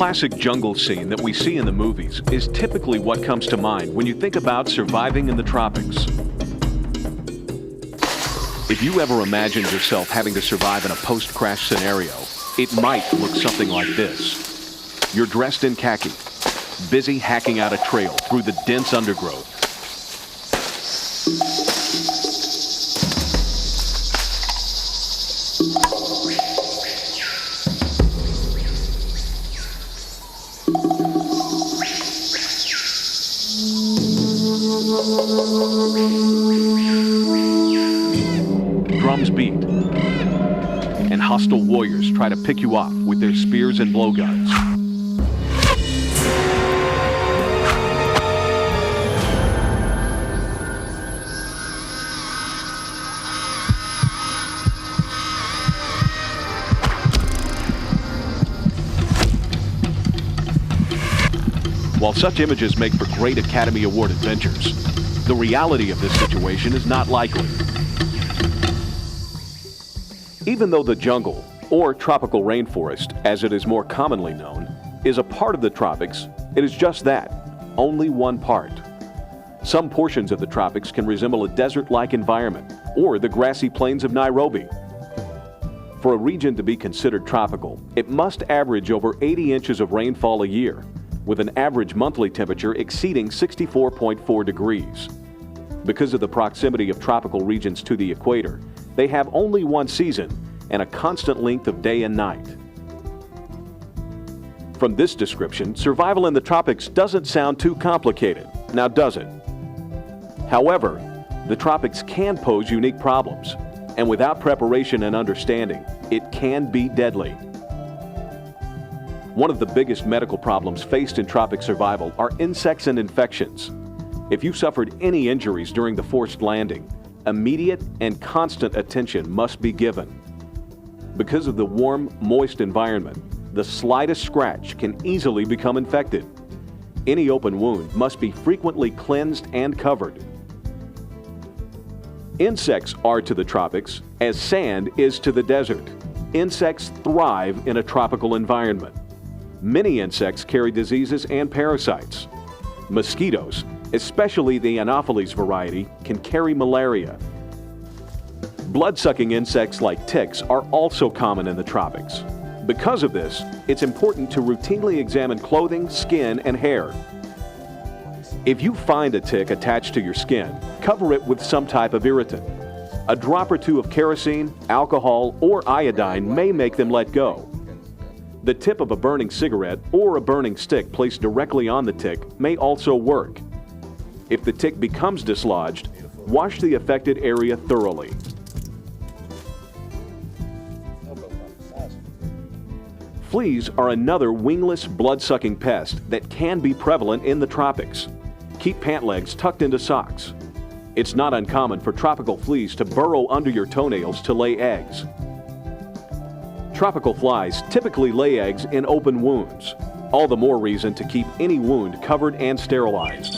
classic jungle scene that we see in the movies is typically what comes to mind when you think about surviving in the tropics. If you ever imagined yourself having to survive in a post-crash scenario, it might look something like this. You're dressed in khaki, busy hacking out a trail through the dense undergrowth. Drums beat, and hostile warriors try to pick you off with their spears and blowguns. While such images make for great Academy Award adventures, the reality of this situation is not likely. Even though the jungle, or tropical rainforest, as it is more commonly known, is a part of the tropics, it is just that, only one part. Some portions of the tropics can resemble a desert-like environment, or the grassy plains of Nairobi. For a region to be considered tropical, it must average over 80 inches of rainfall a year, with an average monthly temperature exceeding 64.4 degrees. Because of the proximity of tropical regions to the equator, they have only one season and a constant length of day and night. From this description, survival in the tropics doesn't sound too complicated, now does it? However, the tropics can pose unique problems, and without preparation and understanding, it can be deadly. One of the biggest medical problems faced in tropic survival are insects and infections. If you suffered any injuries during the forced landing, immediate and constant attention must be given. Because of the warm, moist environment, the slightest scratch can easily become infected. Any open wound must be frequently cleansed and covered. Insects are to the tropics as sand is to the desert. Insects thrive in a tropical environment. Many insects carry diseases and parasites. Mosquitoes, especially the Anopheles variety, can carry malaria. Blood-sucking insects like ticks are also common in the tropics. Because of this, it's important to routinely examine clothing, skin, and hair. If you find a tick attached to your skin, cover it with some type of irritant. A drop or two of kerosene, alcohol, or iodine may make them let go. The tip of a burning cigarette or a burning stick placed directly on the tick may also work. If the tick becomes dislodged, wash the affected area thoroughly. Fleas are another wingless, blood-sucking pest that can be prevalent in the tropics. Keep pant legs tucked into socks. It's not uncommon for tropical fleas to burrow under your toenails to lay eggs. Tropical flies typically lay eggs in open wounds. All the more reason to keep any wound covered and sterilized.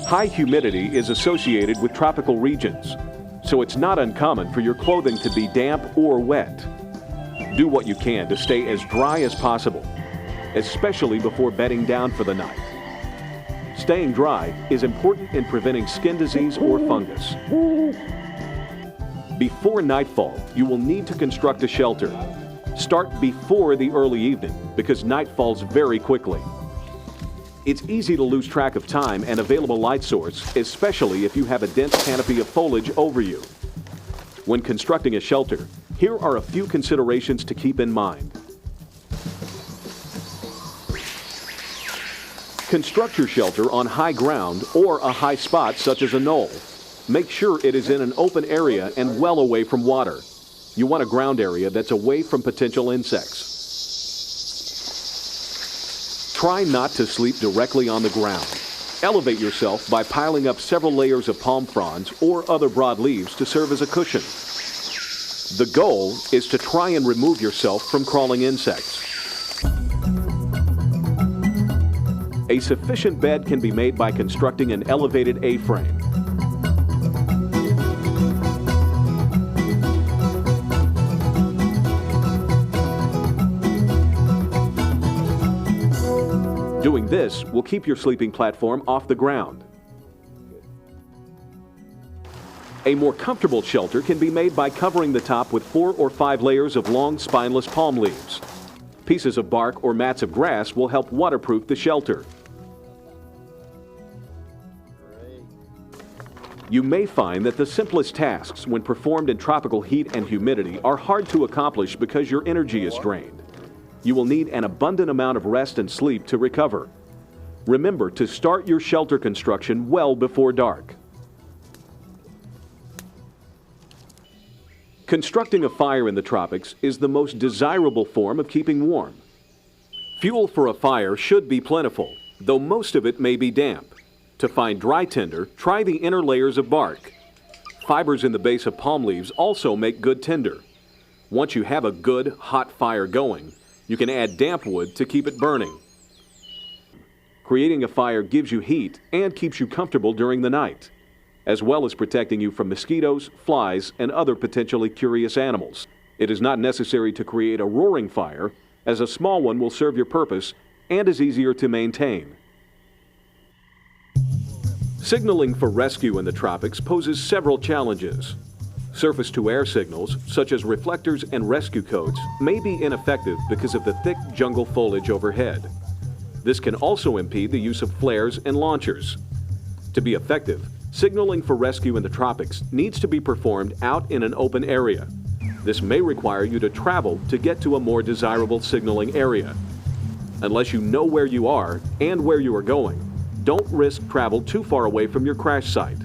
High humidity is associated with tropical regions, so it's not uncommon for your clothing to be damp or wet. Do what you can to stay as dry as possible, especially before bedding down for the night. Staying dry is important in preventing skin disease or fungus. Before nightfall, you will need to construct a shelter. Start before the early evening because night falls very quickly. It's easy to lose track of time and available light source, especially if you have a dense canopy of foliage over you. When constructing a shelter, here are a few considerations to keep in mind. Construct your shelter on high ground or a high spot such as a knoll. Make sure it is in an open area and well away from water. You want a ground area that's away from potential insects. Try not to sleep directly on the ground. Elevate yourself by piling up several layers of palm fronds or other broad leaves to serve as a cushion. The goal is to try and remove yourself from crawling insects. A sufficient bed can be made by constructing an elevated A-frame. Doing this will keep your sleeping platform off the ground. A more comfortable shelter can be made by covering the top with 4 or 5 layers of long, spineless palm leaves. Pieces of bark or mats of grass will help waterproof the shelter. You may find that the simplest tasks when performed in tropical heat and humidity are hard to accomplish because your energy is drained. You will need an abundant amount of rest and sleep to recover. Remember to start your shelter construction well before dark. Constructing a fire in the tropics is the most desirable form of keeping warm. Fuel for a fire should be plentiful, though most of it may be damp. To find dry tinder, try the inner layers of bark. Fibers in the base of palm leaves also make good tinder. Once you have a good, hot fire going, you can add damp wood to keep it burning. Creating a fire gives you heat and keeps you comfortable during the night, as well as protecting you from mosquitoes, flies, and other potentially curious animals. It is not necessary to create a roaring fire, as a small one will serve your purpose and is easier to maintain. Signaling for rescue in the tropics poses several challenges. Surface-to-air signals, such as reflectors and rescue codes, may be ineffective because of the thick jungle foliage overhead. This can also impede the use of flares and launchers. To be effective, signaling for rescue in the tropics needs to be performed out in an open area. This may require you to travel to get to a more desirable signaling area. Unless you know where you are and where you are going, don't risk travel too far away from your crash site.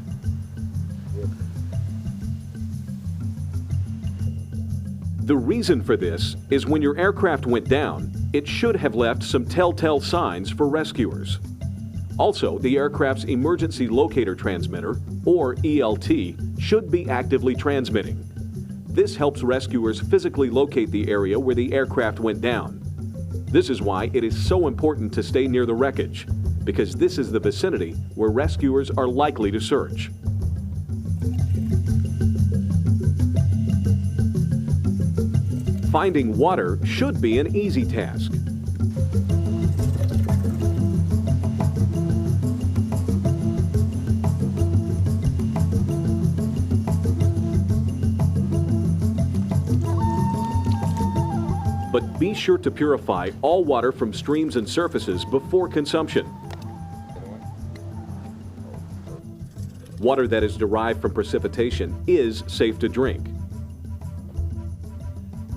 The reason for this is when your aircraft went down, it should have left some telltale signs for rescuers. Also, the aircraft's emergency locator transmitter, or ELT, should be actively transmitting. This helps rescuers physically locate the area where the aircraft went down. This is why it is so important to stay near the wreckage, because this is the vicinity where rescuers are likely to search. Finding water should be an easy task. But be sure to purify all water from streams and surfaces before consumption. Water that is derived from precipitation is safe to drink.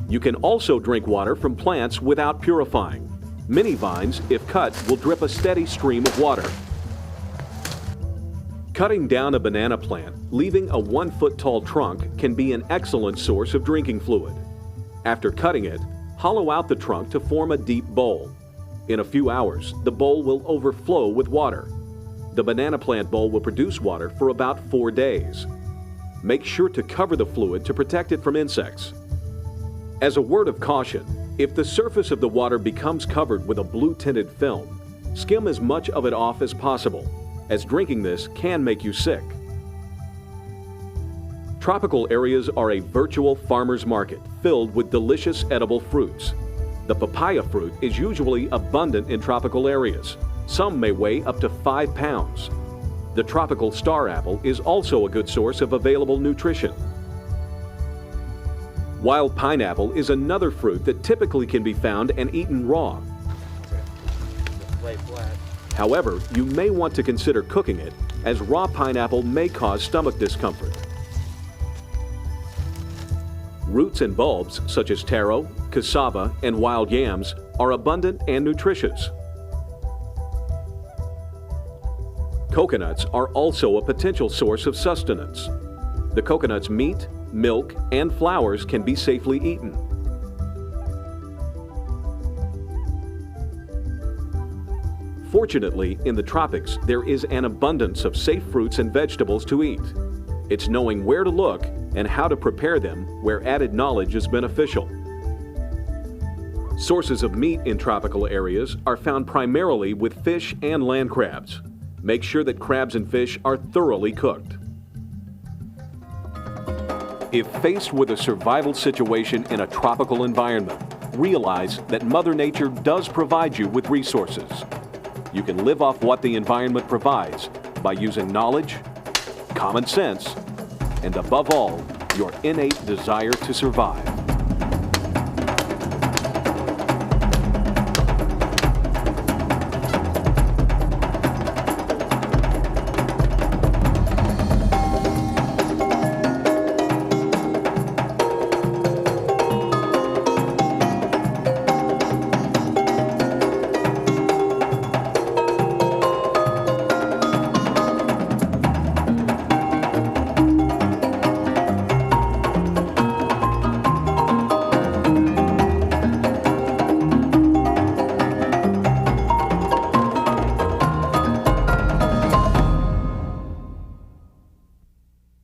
You can also drink water from plants without purifying. Many vines, if cut, will drip a steady stream of water. Cutting down a banana plant, leaving a 1-foot-tall trunk, can be an excellent source of drinking fluid. After cutting it, hollow out the trunk to form a deep bowl. In a few hours, the bowl will overflow with water. The banana plant bowl will produce water for about 4 days. Make sure to cover the fluid to protect it from insects. As a word of caution, if the surface of the water becomes covered with a blue-tinted film, skim as much of it off as possible, as drinking this can make you sick. Tropical areas are a virtual farmer's market filled with delicious edible fruits. The papaya fruit is usually abundant in tropical areas. Some may weigh up to 5 pounds. The tropical star apple is also a good source of available nutrition. Wild pineapple is another fruit that typically can be found and eaten raw. However, you may want to consider cooking it, as raw pineapple may cause stomach discomfort. Roots and bulbs, such as taro, cassava, and wild yams, are abundant and nutritious. Coconuts are also a potential source of sustenance. The coconut's meat, milk, and flowers can be safely eaten. Fortunately, in the tropics, there is an abundance of safe fruits and vegetables to eat. It's knowing where to look and how to prepare them where added knowledge is beneficial. Sources of meat in tropical areas are found primarily with fish and land crabs. Make sure that crabs and fish are thoroughly cooked. If faced with a survival situation in a tropical environment, realize that Mother Nature does provide you with resources. you can live off what the environment provides by using knowledge, common sense, and above all, your innate desire to survive.